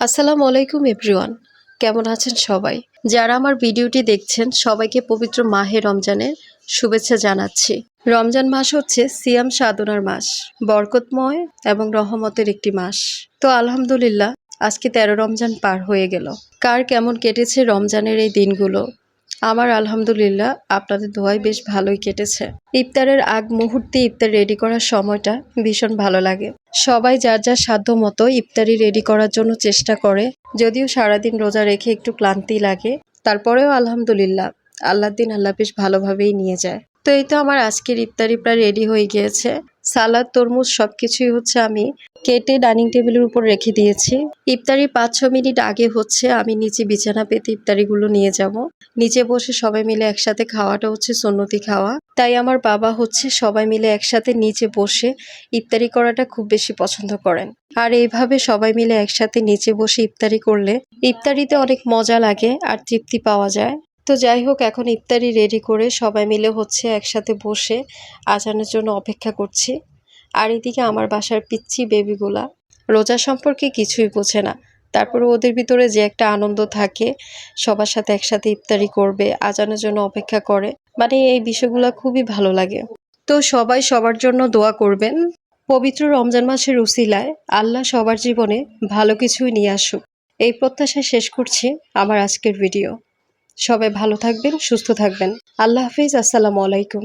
আসসালামু আলাইকুম এভরিওয়ান, কেমন আছেন সবাই? যারা আমার ভিডিওটি দেখছেন সবাইকে পবিত্র মাহে রমজানের শুভেচ্ছা জানাচ্ছি। রমজান মাস হচ্ছে সিয়াম সাধনার মাস, বরকতময় এবং রহমতের একটি মাস। তো আলহামদুলিল্লাহ, আজকে 13 রমজান পার হয়ে গেল। কার কেমন কেটেছে রমজানের এই দিনগুলো? আমার আলহামদুলিল্লাহ আপনাদের দোয়ায় বেশ ভালোই কেটেছে। ইফতারের আগ মুহূর্তে ইফতার রেডি করার সময়টা ভীষণ ভালো লাগে। সবাই যার যার সাধ্য মতো ইফতারি রেডি করার জন্য চেষ্টা করে। যদিও সারাদিন রোজা রেখে একটু ক্লান্তি লাগে, তারপরেও আলহামদুলিল্লাহ আল্লাহর দিন আল্লাহ বেশ ভালোভাবেই নিয়ে যায়। তো এই তো আমার আজকের ইফতারি প্রায় রেডি হয়ে গিয়েছে। সালাদ, তরমুজ সবকিছুই হচ্ছে আমি কেটে ডাইনিং টেবিলের উপর রেখে দিয়েছি। ইফতারির 5-6 মিনিট আগে হচ্ছে আমি নিচে বিছানা পেতে ইফতারিগুলো নিয়ে যাব। নিচে বসে সবাই মিলে একসাথে খাওয়াটা হচ্ছে সুন্নতি খাওয়া, তাই আমার বাবা হচ্ছে সবাই মিলে একসাথে নিচে বসে ইফতারি করাটা খুব বেশি পছন্দ করেন। আর এইভাবে সবাই মিলে একসাথে নিচে বসে ইফতারি করলে ইফতারিতে অনেক মজা লাগে আর তৃপ্তি পাওয়া যায়। তো যাই হোক, এখন ইফতারি রেডি করে সবাই মিলে হচ্ছে একসাথে বসে আজানের জন্য অপেক্ষা করছি। আর এদিকে আমার বাসার পিচ্চি বেবিগুলা রোজা সম্পর্কে কিছুই বোঝে না, তারপরে ওদের ভিতরে যে একটা আনন্দ থাকে, সবার সাথে একসাথে ইফতারি করবে, আজানের জন্য অপেক্ষা করে, মানে এই বিষয়গুলো খুবই ভালো লাগে। তো সবাই সবার জন্য দোয়া করবেন। পবিত্র রমজান মাসের উসিলায় আল্লাহ সবার জীবনে ভালো কিছুই নিয়ে আসুক, এই প্রত্যাশায় শেষ করছি আমার আজকের ভিডিও। সবাই ভালো থাকবেন, সুস্থ থাকবেন। আল্লাহ হাফিজ, আসসালামু আলাইকুম।